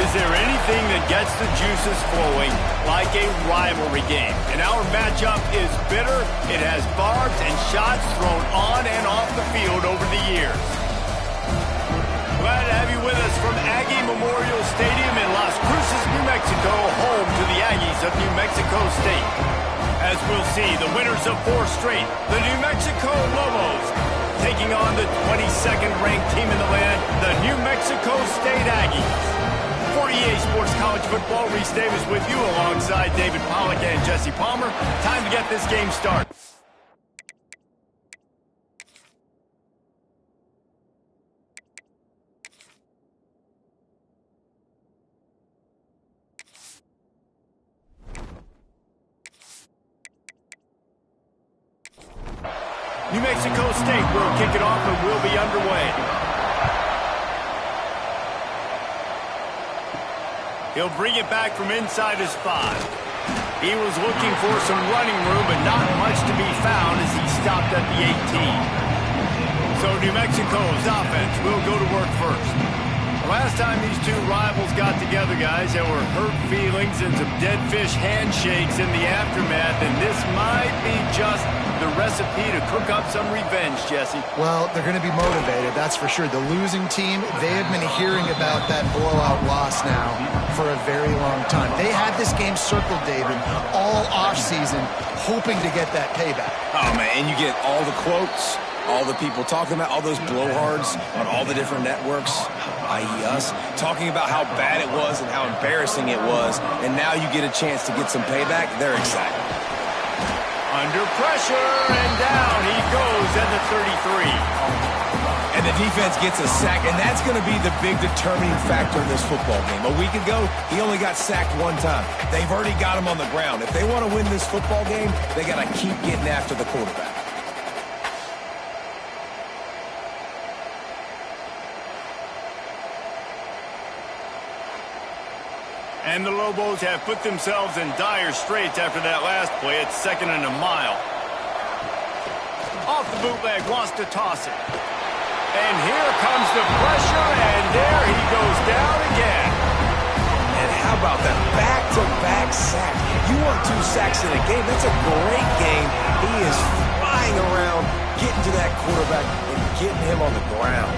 Is there anything that gets the juices flowing like a rivalry game? And our matchup is bitter. It has barbs and shots thrown on and off the field over the years. Glad to have you with us from Aggie Memorial Stadium in Las Cruces, New Mexico, home to the Aggies of New Mexico State. As we'll see, the winners of 4 straight, the New Mexico Lobos, taking on the 22nd ranked team in the land, the New Mexico State Aggies. For EA Sports College Football, Reese Davis with you alongside David Pollack and Jesse Palmer. Time to get this game started. New Mexico State will kick it off and will be underway. He'll bring it back from inside his 5. He was looking for some running room, but not much to be found as he stopped at the 18. So New Mexico's offense will go to work first. Last time these two rivals got together, guys, there were hurt feelings and some dead fish handshakes in the aftermath, and this might be just the recipe to cook up some revenge, Jesse. Well, they're going to be motivated, that's for sure. The losing team, they have been hearing about that blowout loss now for a very long time. They had this game circled, David, all offseason, hoping to get that payback. Oh, man, and you get all the quotes, all the people talking about, all those blowhards on all the different networks, i.e. us, talking about how bad it was and how embarrassing it was, and now you get a chance to get some payback. They're excited. Under pressure, and down he goes at the 33. And the defense gets a sack, and that's going to be the big determining factor in this football game. A week ago, he only got sacked 1 time. They've already got him on the ground. If they want to win this football game, they got to keep getting after the quarterback. And the Lobos have put themselves in dire straits after that last play. It's 2nd and a mile. Off the bootleg, wants to toss it. And here comes the pressure, and there he goes down again. And how about that back-to-back sack? You want 2 sacks in a game, that's a great game. He is flying around, getting to that quarterback and getting him on the ground.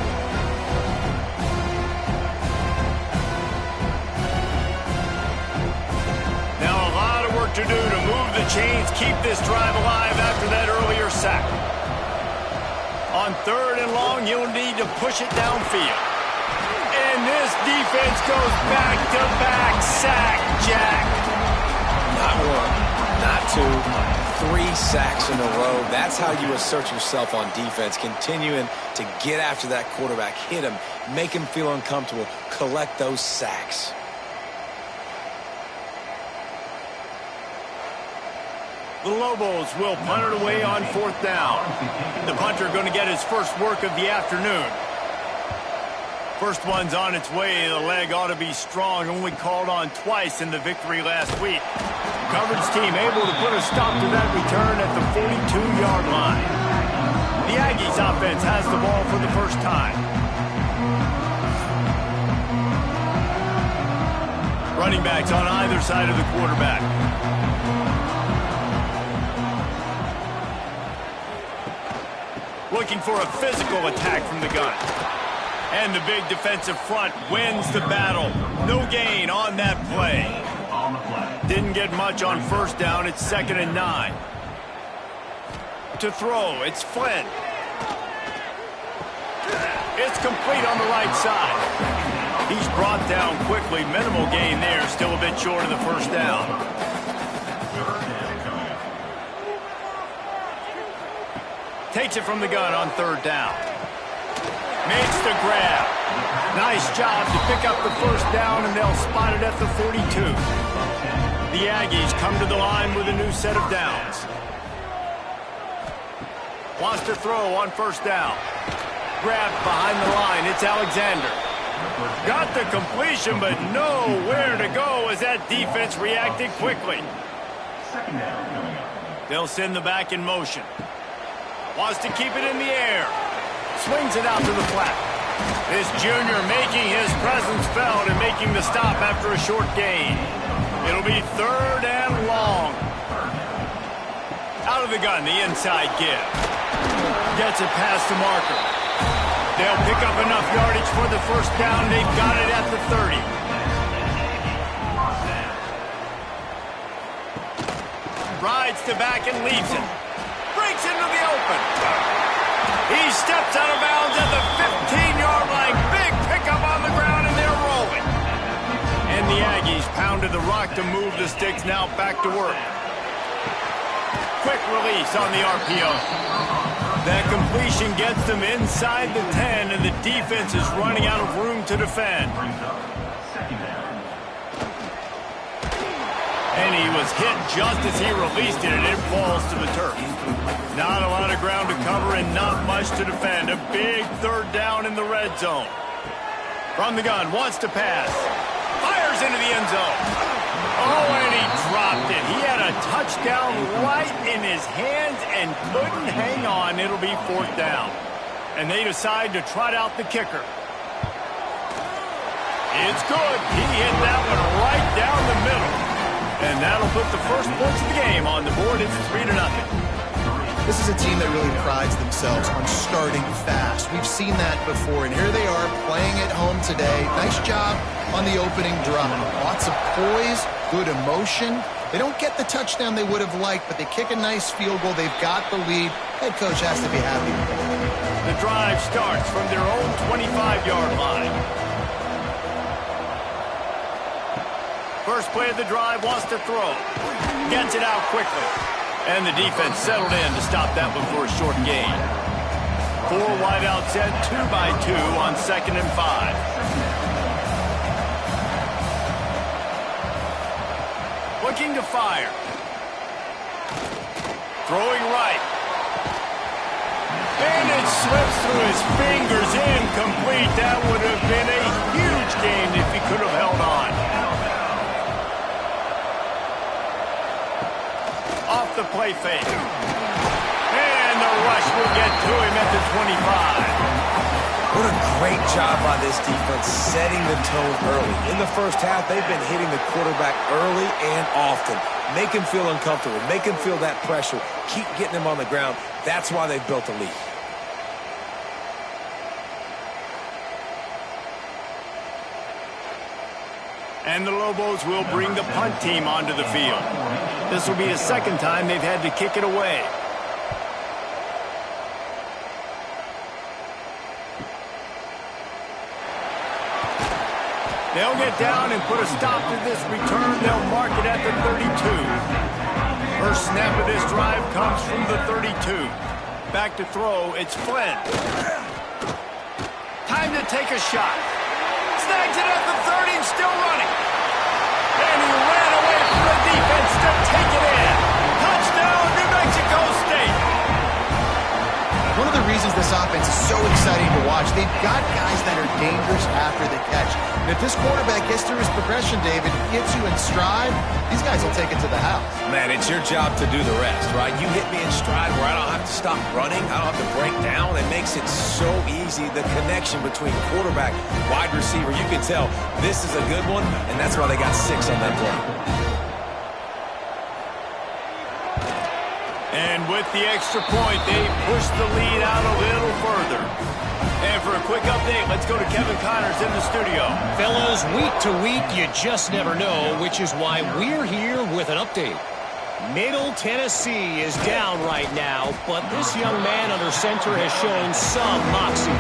To do to move the chains, keep this drive alive after that earlier sack. On 3rd and long, you'll need to push it downfield. And this defense goes back-to-back sack, Jack. Not 1, not 2, 3 sacks in a row. That's how you assert yourself on defense, continuing to get after that quarterback, hit him, make him feel uncomfortable, collect those sacks. The Lobos will punt it away on 4th down. The punter going to get his first work of the afternoon. First one's on its way. The leg ought to be strong. Only called on twice in the victory last week. Coverage team able to put a stop to that return at the 42-yard line. The Aggies offense has the ball for the first time. Running backs on either side of the quarterback. Looking for a physical attack from the gun. And the big defensive front wins the battle. No gain on that play. Didn't get much on 1st down. It's 2nd and 9. To throw, it's Flynn. It's complete on the right side. He's brought down quickly. Minimal gain there. Still a bit short of the 1st down. Takes it from the gun on 3rd down. Makes the grab. Nice job to pick up the 1st down, and they'll spot it at the 42. The Aggies come to the line with a new set of downs. Wants to throw on 1st down. Grabbed behind the line. It's Alexander. Got the completion, but nowhere to go as that defense reacted quickly. They'll send the back in motion. Wants to keep it in the air. Swings it out to the flat. This junior making his presence felt and making the stop after a short gain. It'll be 3rd and long. Out of the gun, the inside give. Gets it past the marker. They'll pick up enough yardage for the first down. They've got it at the 30. Rides to back and leaves it. Breaks into the open. He steps out of bounds at the 15-yard line. Big pickup on the ground, and they're rolling. And the Aggies pounded the rock to move the sticks. Now back to work. Quick release on the RPO. That completion gets them inside the 10, and the defense is running out of room to defend. And he was hit just as he released it, and it falls to the turf. Not a lot of ground to cover and not much to defend. A big 3rd down in the red zone. From the gun, wants to pass. Fires into the end zone. Oh, and he dropped it. He had a touchdown right in his hands and couldn't hang on. It'll be 4th down. And they decide to trot out the kicker. It's good. He hit that one right down the middle. And that'll put the first points of the game on the board. It's 3-0. This is a team that really prides themselves on starting fast. We've seen that before, and here they are playing at home today. Nice job on the opening drive. Lots of poise, good emotion. They don't get the touchdown they would have liked, but they kick a nice field goal. They've got the lead. Head coach has to be happy. The drive starts from their own 25-yard line. First play of the drive, wants to throw. Gets it out quickly. And the defense settled in to stop that one for a short gain. 4 wideouts set, 2 by 2 on 2nd and 5. Looking to fire. Throwing right. And it slips through his fingers, incomplete. That would have been a huge gain if he could have held on. Off the play fake. And the rush will get to him at the 25. What a great job by this defense setting the tone early. In the first half, they've been hitting the quarterback early and often. Make him feel uncomfortable. Make him feel that pressure. Keep getting him on the ground. That's why they've built a lead. And the Lobos will bring the punt team onto the field. This will be the 2nd time they've had to kick it away. They'll get down and put a stop to this return. They'll mark it at the 32. First snap of this drive comes from the 32. Back to throw, it's Flynn. Time to take a shot. Snags it at the 30 and still running. And he ran away from the defense to take it in. Touchdown, New Mexico State. One of the reasons this offense is so exciting to watch, they've got guys that are dangerous after the catch. And if this quarterback gets through his progression, David, hits you in stride, these guys will take it to the house. Man, it's your job to do the rest, right? You hit me in stride where I don't have to stop running. I don't have to break down. It makes it so easy. The connection between quarterback, wide receiver, you can tell this is a good one, and that's why they got 6 on that play. And with the extra point, they push the lead out a little further. And for a quick update, let's go to Kevin Connors in the studio. Fellas, week to week, you just never know, which is why we're here with an update. Middle Tennessee is down right now, but this young man under center has shown some moxie.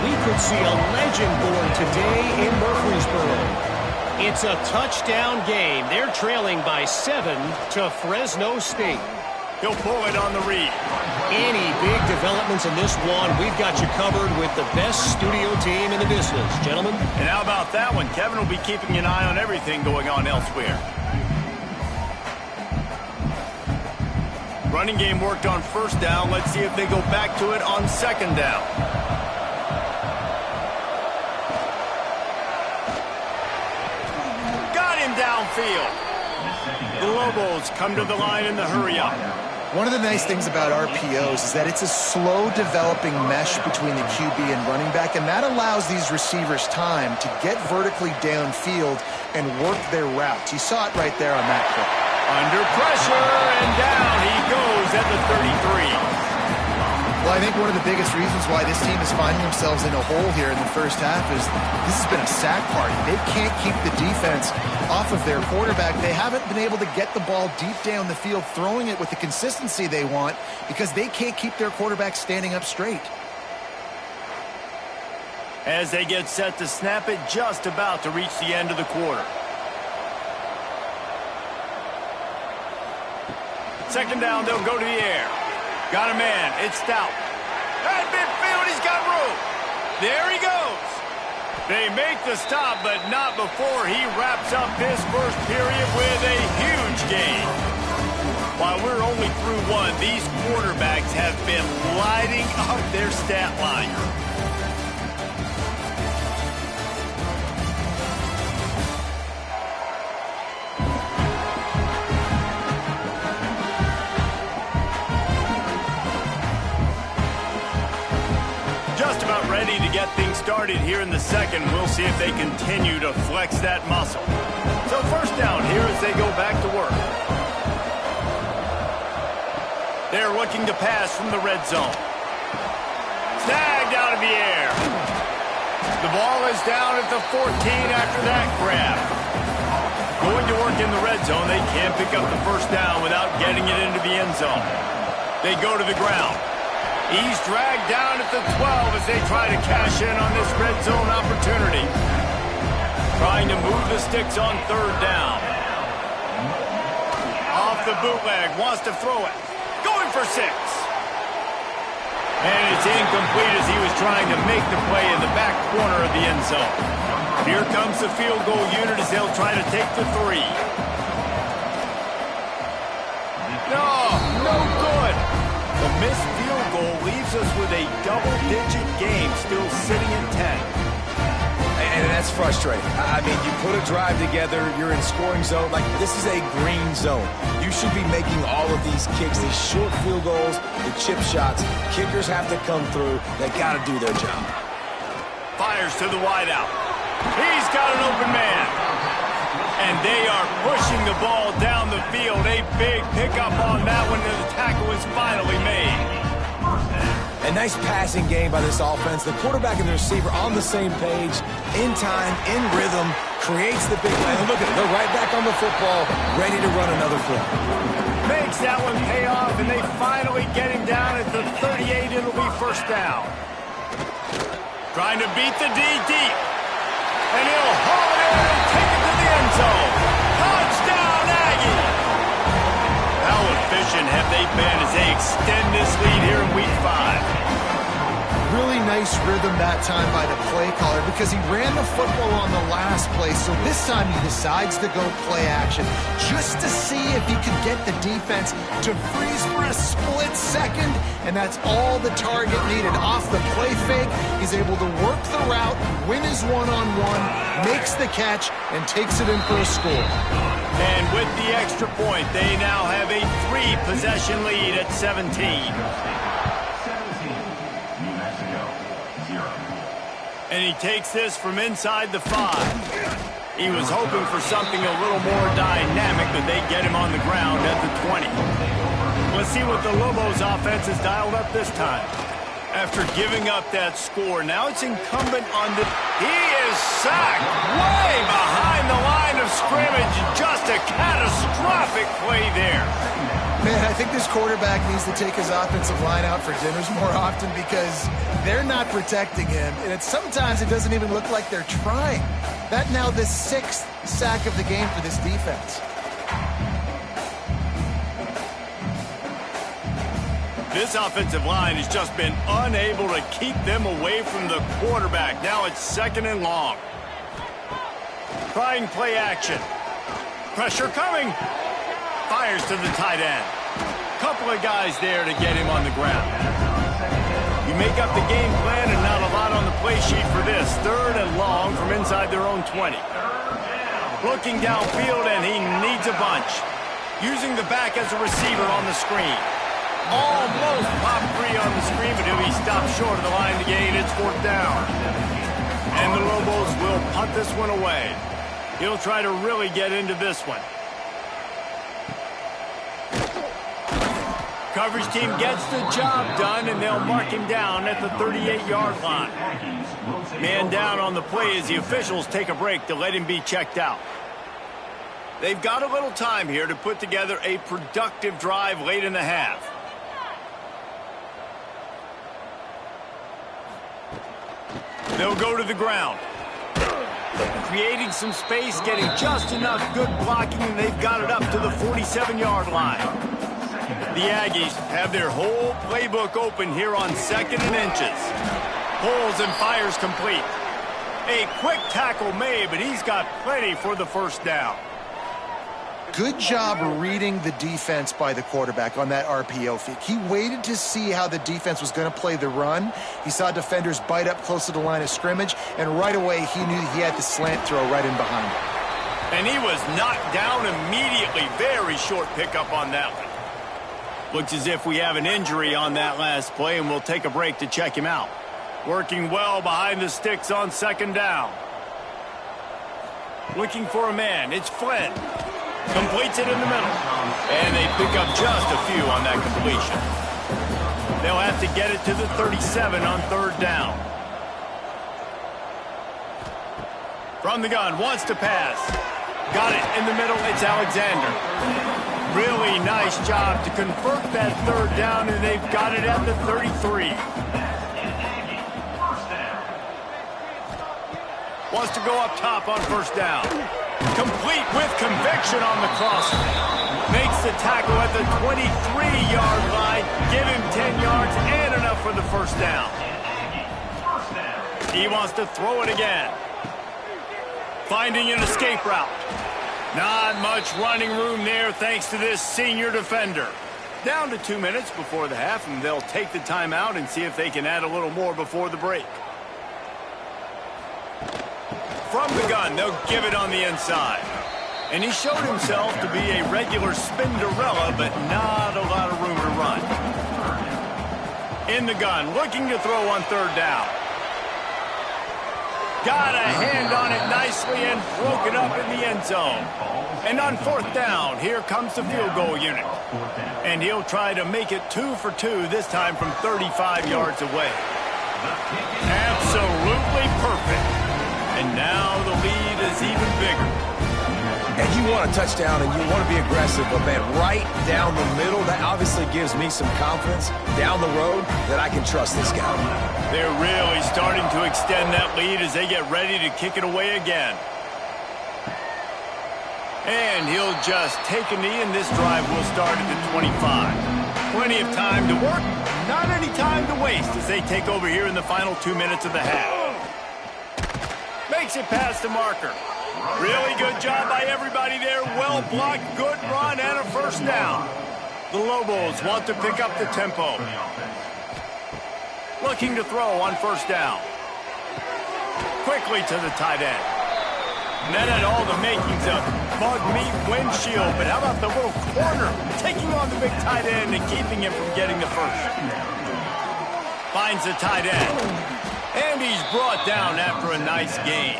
We could see a legend born today in Murfreesboro. It's a touchdown game. They're trailing by 7 to Fresno State. He'll pull it on the read. Any big developments in this one, we've got you covered with the best studio team in the business, gentlemen. And how about that one? Kevin will be keeping an eye on everything going on elsewhere. Running game worked on 1st down. Let's see if they go back to it on 2nd down. Got him downfield. The Lobos come to the line in the hurry-up. One of the nice things about RPOs is that it's a slow developing mesh between the QB and running back, and that allows these receivers time to get vertically downfield and work their routes. You saw it right there on that play. Under pressure, and down he goes at the 33. Well, I think one of the biggest reasons why this team is finding themselves in a hole here in the first half is this has been a sack party. They can't keep the defense off of their quarterback. They haven't been able to get the ball deep down the field, throwing it with the consistency they want because they can't keep their quarterback standing up straight. As they get set to snap it, just about to reach the end of the quarter. Second down, they'll go to the air. Got a man, it's Stout. At midfield, he's got room. There he goes. They make the stop, but not before he wraps up this first period with a huge gain. While we're only through one, these quarterbacks have been lighting up their stat line. Just about ready to get things started here in the second. We'll see if they continue to flex that muscle. So first down here as they go back to work. They're looking to pass from the red zone. Snagged out of the air. The ball is down at the 14 after that grab. Going to work in the red zone. They can't pick up the first down without getting it into the end zone. They go to the ground. He's dragged down at the 12 as they try to cash in on this red zone opportunity. Trying to move the sticks on third down. Off the bootleg, wants to throw it. Going for 6. And it's incomplete as he was trying to make the play in the back corner of the end zone. Here comes the field goal unit as they'll try to take the 3. No good. The missed field goal leaves us with a double-digit game still sitting at 10. And that's frustrating. I mean, you put a drive together, you're in scoring zone. Like, this is a green zone. You should be making all of these kicks, these short field goals, the chip shots. Kickers have to come through. They got to do their job. Fires to the wideout. He's got an open man. And they are pushing the ball down the field. A big pickup on that one, and the tackle is finally made. A nice passing game by this offense. The quarterback and the receiver on the same page, in time, in rhythm, creates the big play. And look at it, they're right back on the football, ready to run another play. Makes that one pay off, and they finally get him down at the 38. It'll be first down. Trying to beat the D deep. And he'll haul it in and take it to the end zone. Touchdown, Aggie! How efficient have they been as they extend this lead here in Week 5? Really nice rhythm that time by the play caller because he ran the football on the last play, so this time he decides to go play action just to see if he could get the defense to freeze for a split second, and that's all the target needed. Off the play fake, he's able to work the route, win his one-on-one, makes the catch, and takes it in for a score. And with the extra point, they now have a 3-possession lead at 17. And he takes this from inside the 5. He was hoping for something a little more dynamic, but they get him on the ground at the 20. Let's see what the Lobos offense has dialed up this time. After giving up that score, now it's incumbent on the... He is sacked way behind the line of scrimmage. Just a catastrophic play there. Man, I think this quarterback needs to take his offensive line out for dinners more often because they're not protecting him. And sometimes it doesn't even look like they're trying. That now the 6th sack of the game for this defense. This offensive line has just been unable to keep them away from the quarterback. Now it's 2nd and long. Trying play action. Pressure coming. Fires to the tight end. Couple of guys there to get him on the ground. You make up the game plan and not a lot on the play sheet for this. 3rd and long from inside their own 20. Looking downfield, and he needs a bunch. Using the back as a receiver on the screen. Almost popped free on the screen, but he'll be stopped short of the line to gain. It's 4th down. And the Lobos will punt this one away. He'll try to really get into this one. Coverage team gets the job done, and they'll mark him down at the 38-yard line. Man down on the play as the officials take a break to let him be checked out. They've got a little time here to put together a productive drive late in the half. They'll go to the ground. Creating some space, getting just enough good blocking, and they've got it up to the 47-yard line. The Aggies have their whole playbook open here on 2nd and inches. Pulls and fires complete. A quick tackle made, but he's got plenty for the 1st down. Good job reading the defense by the quarterback on that RPO fake. He waited to see how the defense was going to play the run. He saw defenders bite up close to the line of scrimmage, and right away he knew he had the slant throw right in behind him. And he was knocked down immediately. Very short pickup on that one. Looks as if we have an injury on that last play, and we'll take a break to check him out. Working well behind the sticks on 2nd down. Looking for a man. It's Flynn. Completes it in the middle. And they pick up just a few on that completion. They'll have to get it to the 37 on 3rd down. From the gun, wants to pass. Got it in the middle, it's Alexander. Really nice job to convert that 3rd down, and they've got it at the 33. Wants to go up top on 1st down. Complete with conviction on the crossing. Makes the tackle at the 23-yard line. Give him 10 yards and enough for the 1st down. He wants to throw it again. Finding an escape route. Not much running room there thanks to this senior defender. Down to 2 minutes before the half, and they'll take the timeout and see if they can add a little more before the break. From the gun, they'll give it on the inside. And he showed himself to be a regular Spinderella, but not a lot of room to run. In the gun, looking to throw on 3rd down. Got a hand on it nicely and broke it up in the end zone. And on 4th down, here comes the field goal unit. And he'll try to make it 2 for 2, this time from 35 yards away. Absolutely perfect. And now the lead is even bigger. And you want a touchdown and you want to be aggressive, but man, right down the middle, that obviously gives me some confidence down the road that I can trust this guy. They're really starting to extend that lead as they get ready to kick it away again. And he'll just take a knee, and this drive will start at the 25. Plenty of time to work, not any time to waste as they take over here in the final 2 minutes of the half. Makes it past the marker. Really good job by everybody there. Well blocked, good run, and a 1st down. The Lobos want to pick up the tempo. Looking to throw on 1st down. Quickly to the tight end. And that had all the makings of bug meat windshield, but how about the little corner taking on the big tight end and keeping him from getting the 1st. Finds the tight end. And he's brought down after a nice gain.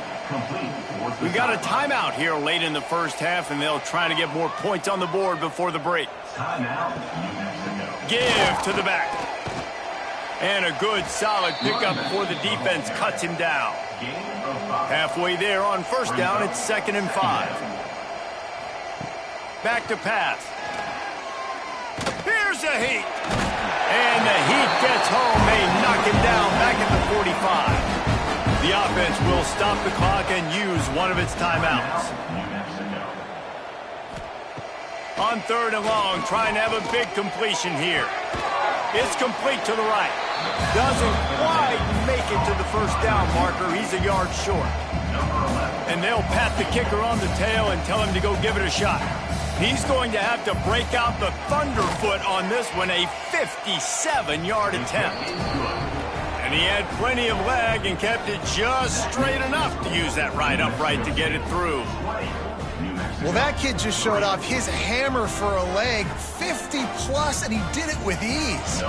We've got a timeout here late in the 1st half, and they'll try to get more points on the board before the break. Give to the back. And a good, solid pickup before the defense cuts him down. Halfway there on 1st down, it's 2nd and 5. Back to pass. Here's the heat. And the heat gets home. They knock him down back at the 45. The offense will stop the clock and use one of its timeouts. On 3rd and long, trying to have a big completion here. It's complete to the right. Doesn't quite make it to the 1st down marker. He's a yard short. And they'll pat the kicker on the tail and tell him to go give it a shot. He's going to have to break out the thunderfoot on this one, a 57-yard attempt. And he had plenty of leg and kept it just straight enough to use that right upright to get it through. Well, that kid just showed off his hammer for a leg, 50-plus, and he did it with ease.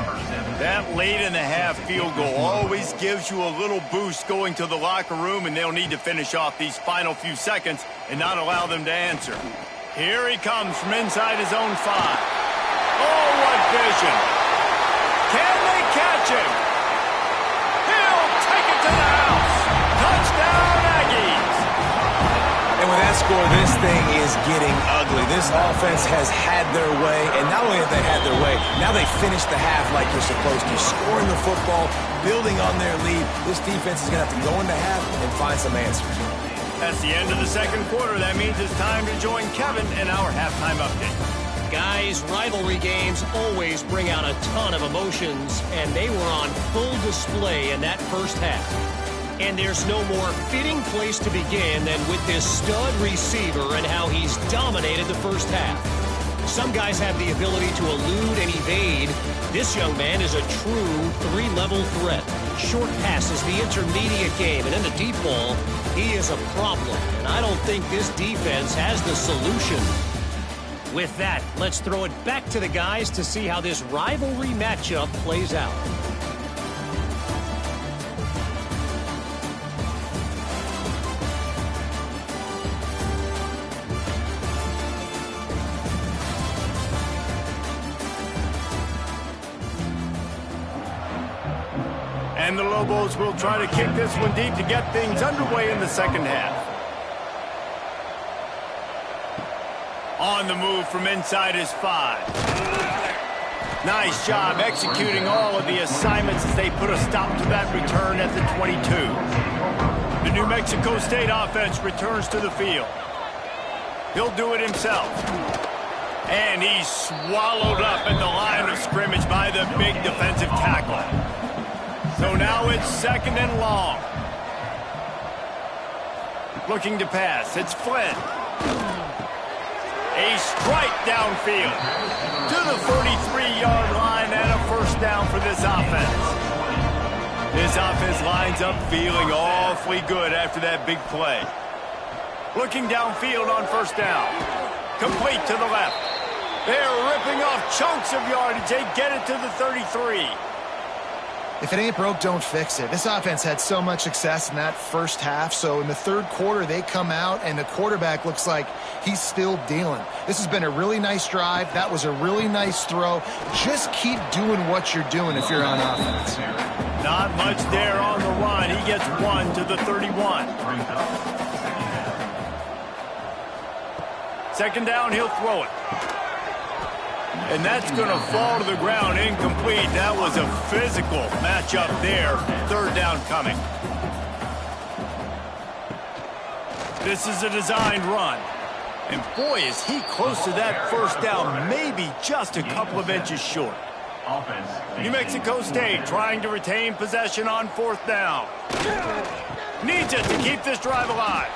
That late-in-the-half field goal always gives you a little boost going to the locker room, and they'll need to finish off these final few seconds and not allow them to answer. Here he comes from inside his own 5. Oh, what vision. Can they catch him? He'll take it to the house. Touchdown, Aggies. And with that score, this thing is getting ugly. This offense has had their way, and not only have they had their way, now they finished the half like you're supposed to, scoring the football, building on their lead. This defense is going to have to go into half and find some answers. That's the end of the second quarter. That means it's time to join Kevin in our halftime update. Guys, rivalry games always bring out a ton of emotions, and they were on full display in that first half. And there's no more fitting place to begin than with this stud receiver and how he's dominated the first half. Some guys have the ability to elude and evade. This young man is a true 3-level threat. Short passes, the intermediate game, and in the deep ball, he is a problem. And I don't think this defense has the solution. With that, let's throw it back to the guys to see how this rivalry matchup plays out. And the Lobos will try to kick this one deep to get things underway in the second half. On the move from inside his 5. Nice job executing all of the assignments as they put a stop to that return at the 22. The New Mexico State offense returns to the field. He'll do it himself. And he's swallowed up at the line of scrimmage by the big defensive tackle. So now it's second and long. Looking to pass. It's Flynn. A strike downfield to the 43-yard line and a first down for this offense. This offense lines up feeling awfully good after that big play. Looking downfield on first down. Complete to the left. They're ripping off chunks of yardage. They get it to the 33. If it ain't broke, don't fix it. This offense had so much success in that first half, so in the third quarter, they come out, and the quarterback looks like he's still dealing. This has been a really nice drive. That was a really nice throw. Just keep doing what you're doing if you're on offense. Not much there on the run. He gets one to the 31. Second down, he'll throw it. And that's going to fall to the ground incomplete. That was a physical matchup there. Third down coming. This is a designed run. And boy, is he close to that first down, maybe just a couple of inches short. New Mexico State trying to retain possession on fourth down. Needs it to keep this drive alive.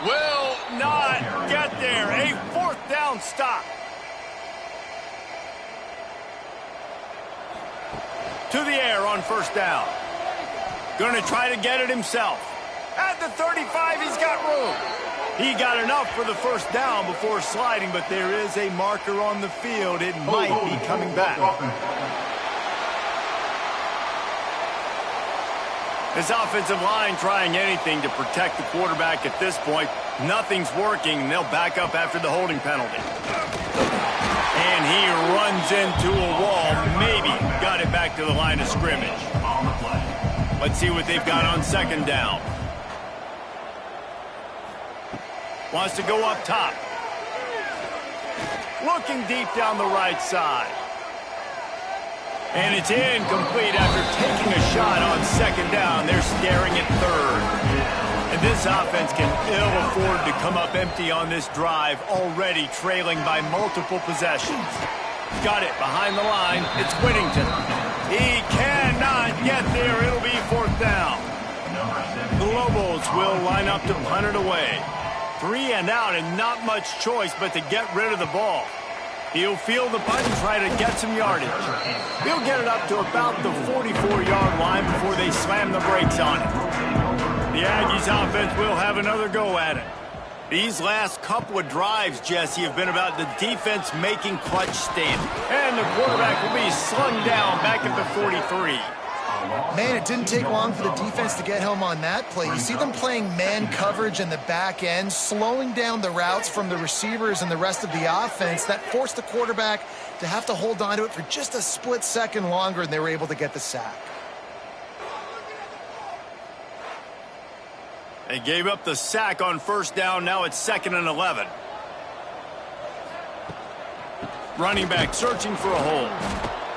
Will not get there. A fourth down stop. To the air on first down. Going to try to get it himself. At the 35, he's got room. He got enough for the first down before sliding, but there is a marker on the field. It might be coming back. This offensive line trying anything to protect the quarterback at this point. Nothing's working, and they'll back up after the holding penalty. And he runs into a wall. Maybe got it back to the line of scrimmage. Let's see what they've got on second down. Wants to go up top. Looking deep down the right side. And it's incomplete after taking a shot on second down. They're staring at third. And this offense can ill afford to come up empty on this drive, already trailing by multiple possessions. Got it behind the line. It's Whittington. He cannot get there. It'll be fourth down. The Lobos will line up to punt it away. 3 and out and not much choice but to get rid of the ball. He'll field the punt and try to get some yardage. He'll get it up to about the 44-yard line before they slam the brakes on it. The Aggies offense will have another go at it. These last couple of drives, Jesse, have been about the defense making clutch stand. And the quarterback will be slung down back at the 43. Man, it didn't take long for the defense to get home on that play. You see them playing man coverage in the back end, slowing down the routes from the receivers and the rest of the offense. That forced the quarterback to have to hold on to it for just a split second longer, and they were able to get the sack. They gave up the sack on first down. Now it's 2nd and 11. Running back searching for a hole.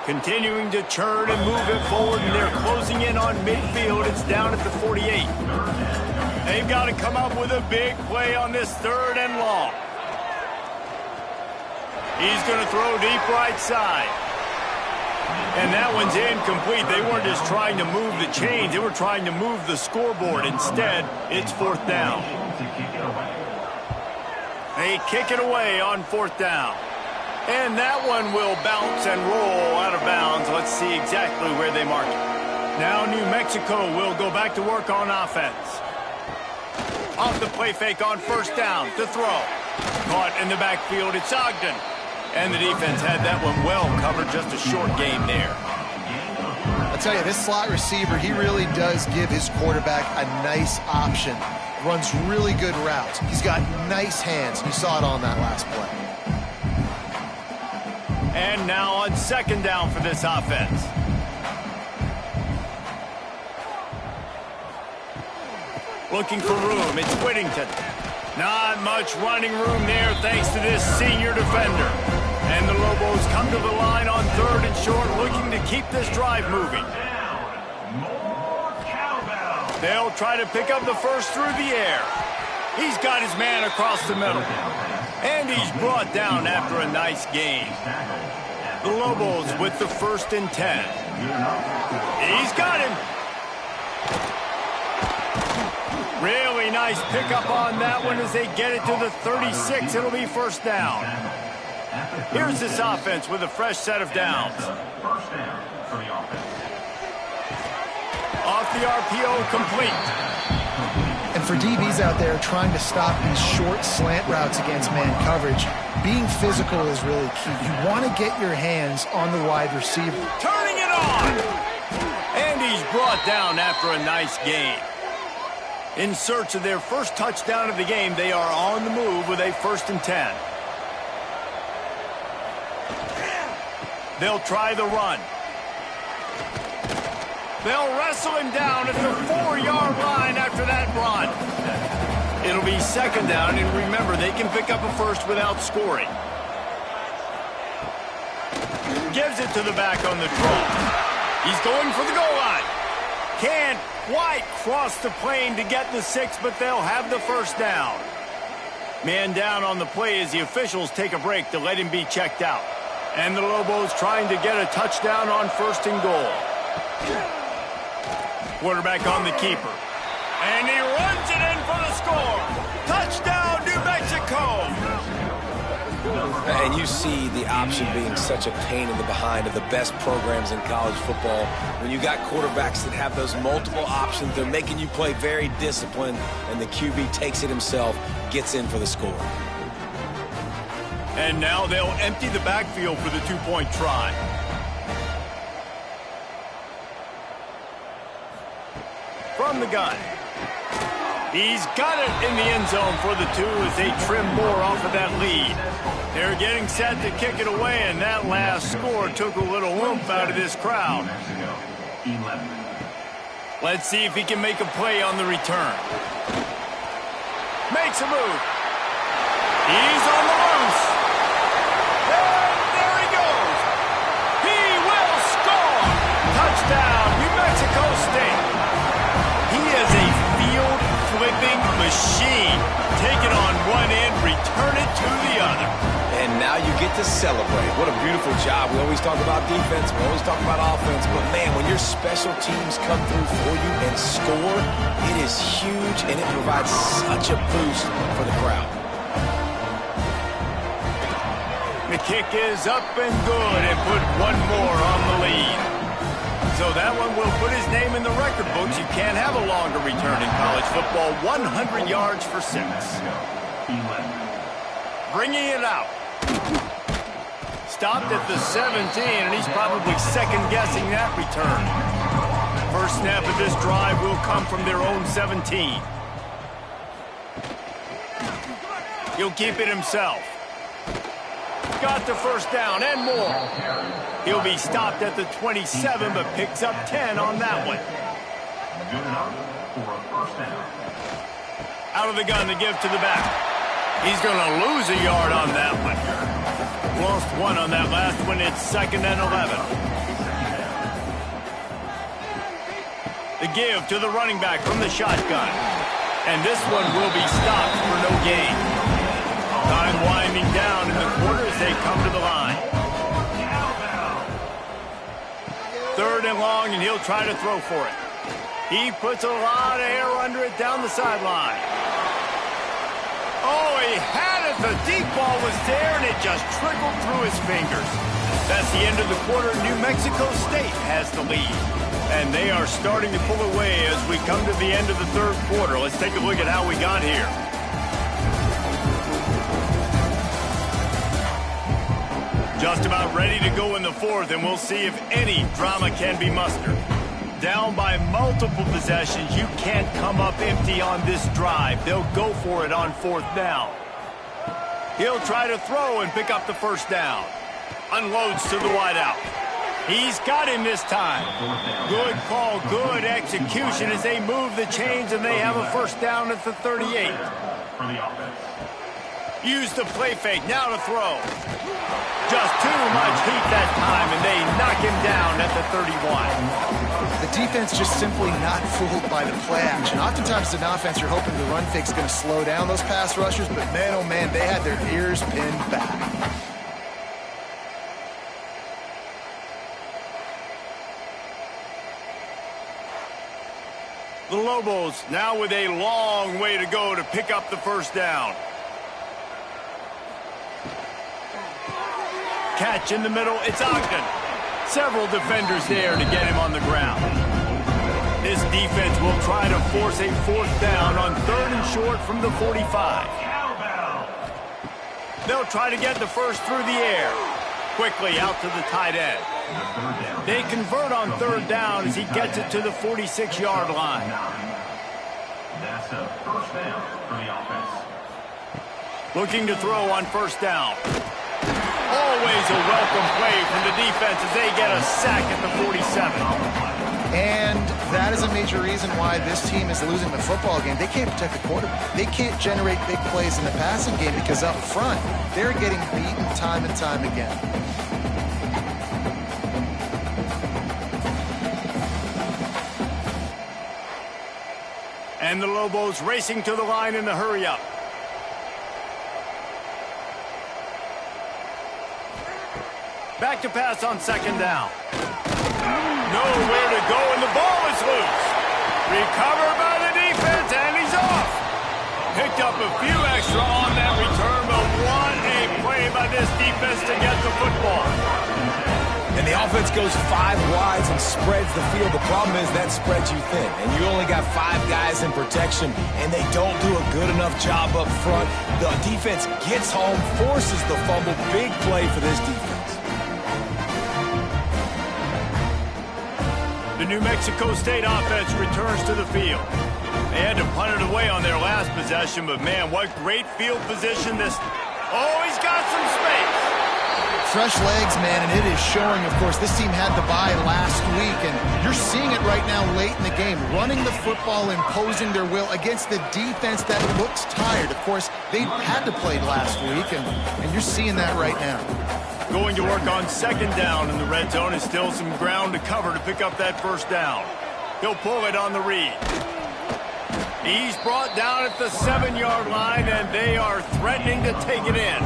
Continuing to turn and move it forward, and they're closing in on midfield. It's down at the 48. They've got to come up with a big play on this 3rd and long. He's going to throw deep right side. And that one's incomplete. They weren't just trying to move the chains. They were trying to move the scoreboard. Instead, it's 4th down. They kick it away on 4th down. And that one will bounce and roll out of bounds. Let's see exactly where they mark it. Now New Mexico will go back to work on offense. Off the play fake on first down to throw. Caught in the backfield. It's Ogden. And the defense had that one well covered. Just a short game there. I'll tell you, this slot receiver, he really does give his quarterback a nice option. Runs really good routes. He's got nice hands. You saw it on that last play. And now on 2nd down for this offense. Looking for room. It's Whittington. Not much running room there thanks to this senior defender. And the Lobos come to the line on 3rd and short, looking to keep this drive moving. They'll try to pick up the first through the air. He's got his man across the middle. And he's brought down after a nice gain. The Lobos with the 1st and 10. He's got him. Really nice pickup on that one as they get it to the 36. It'll be 1st down. Here's this offense with a fresh set of downs. Off the RPO, complete. And for DBs out there trying to stop these short slant routes against man coverage, being physical is really key. You want to get your hands on the wide receiver. Turning it on! And he's brought down after a nice gain. In search of their first touchdown of the game, they are on the move with a 1st and 10. They'll try the run. They'll wrestle him down at the 4-yard line after that run. It'll be 2nd down, and remember, they can pick up a first without scoring. Gives it to the back on the draw. He's going for the goal line. Can't quite cross the plane to get the 6, but they'll have the 1st down. Man down on the play as the officials take a break to let him be checked out. And the Lobos trying to get a touchdown on 1st and goal. Quarterback on the keeper. And he runs it in for the score. Touchdown, New Mexico. And you see the option being such a pain in the behind of the best programs in college football. When you got quarterbacks that have those multiple options, they're making you play very disciplined, and the QB takes it himself, gets in for the score. And now they'll empty the backfield for the 2-point try. From the gun. He's got it in the end zone for the 2 as they trim more off of that lead. They're getting set to kick it away, and that last score took a little oomph out of this crowd. Let's see if he can make a play on the return. Makes a move. He's on the loose. And there he goes. He will score. Touchdown, New Mexico State. He is a field-flipping machine. Take it on one end, return it to the other. And now you get to celebrate. What a beautiful job. We always talk about defense. We always talk about offense. But, man, when your special teams come through for you and score, it is huge, and it provides such a boost for the crowd. The kick is up and good and put one more on the lead. So that one will put his name in the record books. You can't have a longer return in college football. 100 yards for 6. Bringing it out. Stopped at the 17, and he's probably second-guessing that return. First snap of this drive will come from their own 17. He'll keep it himself. Got the first down and more. He'll be stopped at the 27, but picks up 10 on that one. Out of the gun to give to the back. He's going to lose a yard on that one. Lost one on that last one. It's 2nd and 11. The give to the running back from the shotgun. And this one will be stopped for no gain. Time winding down in the quarter as they come to the line. 3rd and long, and he'll try to throw for it. He puts a lot of air under it down the sideline. Oh, he had it. The deep ball was there, and it just trickled through his fingers. That's the end of the quarter. New Mexico State has the lead. And they are starting to pull away as we come to the end of the 3rd quarter. Let's take a look at how we got here. Just about ready to go in the 4th, and we'll see if any drama can be mustered. Down by multiple possessions, you can't come up empty on this drive. They'll go for it on 4th down. He'll try to throw and pick up the first down. Unloads to the wideout. He's got him this time. Good call, good execution as they move the chains, and they have a first down at the 38. Use the play fake, now to throw. Just too much heat that time, and they knock him down at the 31. The defense just simply not fooled by the play action. Oftentimes, as an offense, you're hoping the run fake's going to slow down those pass rushers, but man, oh man, they had their ears pinned back. The Lobos now with a long way to go to pick up the first down. Catch in the middle, it's Ogden. Several defenders there to get him on the ground. This defense will try to force a 4th down on 3rd and short from the 45. They'll try to get the first through the air. Quickly out to the tight end. They convert on 3rd down as he gets it to the 46-yard line. That's a first down for the offense. Looking to throw on 1st down. Always a welcome play from the defense as they get a sack at the 47. And that is a major reason why this team is losing the football game. They can't protect the quarterback. They can't generate big plays in the passing game because up front, they're getting beaten time and time again. And the Lobos racing to the line in the hurry-up. Back to pass on 2nd down. Nowhere to go, and the ball is loose. Recovered by the defense, and he's off. Picked up a few extra on that return, but what a play by this defense to get the football. And the offense goes 5 wides and spreads the field. The problem is that spreads you thin, and you only got 5 guys in protection, and they don't do a good enough job up front. The defense gets home, forces the fumble. Big play for this defense. The New Mexico State offense returns to the field. They had to punt it away on their last possession, but man, what great field position this... Oh, he's got some space. Fresh legs, man, and it is showing, of course. This team had the bye last week, and you're seeing it right now late in the game. Running the football, imposing their will against the defense that looks tired. Of course, they had to play last week, and you're seeing that right now. Going to work on 2nd down in the red zone. Is still some ground to cover to pick up that first down. He'll pull it on the read. He's brought down at the 7-yard line, and they are threatening to take it in.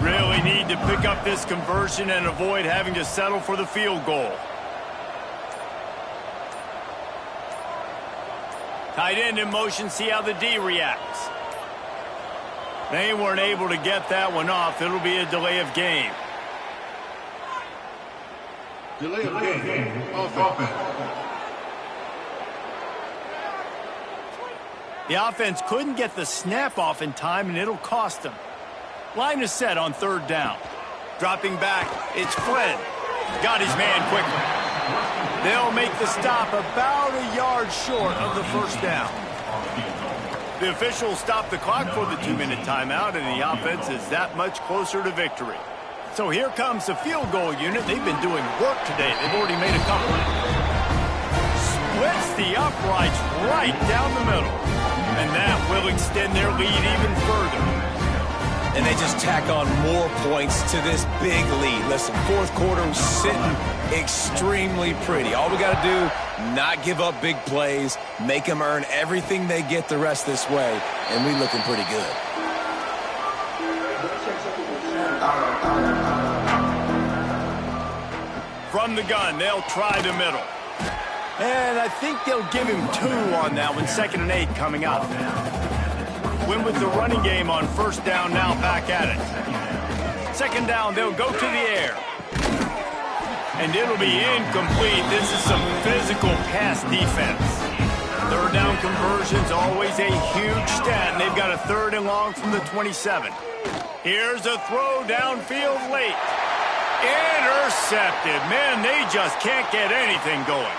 Really need to pick up this conversion and avoid having to settle for the field goal. Tight end in motion, see how the D reacts. They weren't able to get that one off. It'll be a delay of game. Delay of game. Offense. The offense couldn't get the snap off in time, and it'll cost them. Line is set on 3rd down. Dropping back, it's Flynn. Got his man quickly. They'll make the stop about a yard short of the 1st down. The officials stop the clock for the 2-minute timeout, and the offense is that much closer to victory. So here comes the field goal unit. They've been doing work today. They've already made a couple. Splits the uprights right down the middle. And that will extend their lead even further. And they just tack on more points to this big lead. Listen, 4th quarter sitting extremely pretty. All we got to do, not give up big plays, make them earn everything they get the rest this way, and we looking pretty good. From the gun, they'll try the middle. And I think they'll give him 2 on that one. 2nd and 8 coming up. Win with the running game on 1st down, now back at it. 2nd down, they'll go to the air. And it'll be incomplete. This is some physical pass defense. 3rd down conversion's always a huge stat, and they've got a 3rd and long from the 27. Here's a throw downfield late. Intercepted. Man, they just can't get anything going.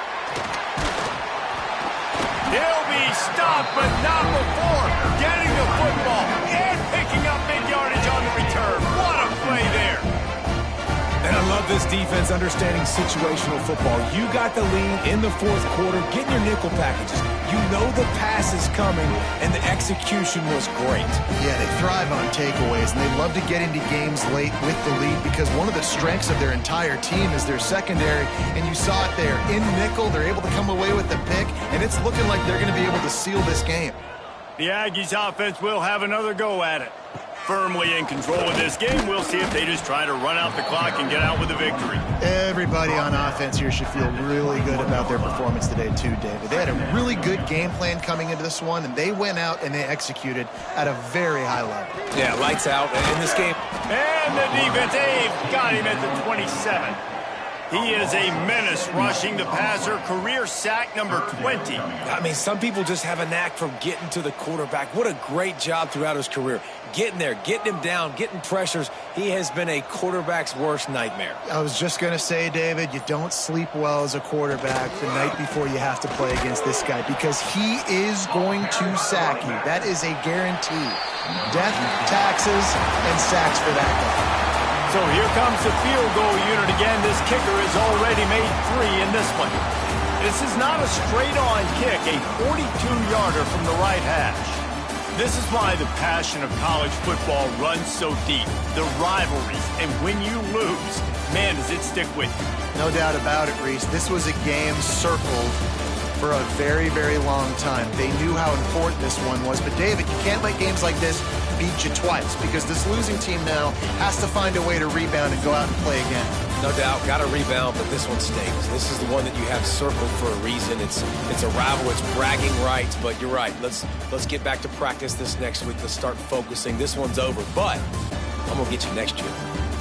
He'll be stopped, but not before getting the football and picking up big yardage on the return. What a play there. And I love this defense understanding situational football. You got the lead in the 4th quarter, getting your nickel packages. You know the pass is coming, and the execution was great. Yeah, they thrive on takeaways, and they love to get into games late with the lead because one of the strengths of their entire team is their secondary, and you saw it there. In nickel, they're able to come away with the pick, and it's looking like they're going to be able to seal this game. The Aggies offense will have another go at it. Firmly in control of this game. We'll see if they just try to run out the clock and get out with a victory. Everybody on offense here should feel really good about their performance today too, David. They had a really good game plan coming into this one, and they went out and they executed at a very high level. Yeah, lights out in this game. And the defense, Abe got him at the 27. He is a menace rushing the passer, career sack number 20. I mean, some people just have a knack for getting to the quarterback. What a great job throughout his career. Getting there, getting him down, getting pressures. He has been a quarterback's worst nightmare. I was just going to say, David, you don't sleep well as a quarterback the night before you have to play against this guy because he is going to sack you. That is a guarantee. Death, taxes, and sacks for that guy. So here comes the field goal unit again. This kicker has already made 3 in this one. This is not a straight-on kick, a 42-yarder from the right hash. This is why the passion of college football runs so deep. The rivalries, and when you lose, man, does it stick with you. No doubt about it, Reese. This was a game circled for a very, very long time. They knew how important this one was. But, David, you can't let games like this beat you twice because this losing team now has to find a way to rebound and go out and play again. No doubt, got to rebound, but this one stings. This is the one that you have circled for a reason. It's a rival, it's bragging rights, but you're right. Let's get back to practice this next week. Let's start focusing. This one's over, but I'm going to get you next year.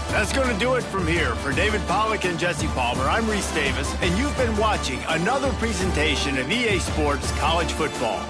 That's going to do it from here. For David Pollack and Jesse Palmer, I'm Reese Davis, and you've been watching another presentation of EA Sports College Football.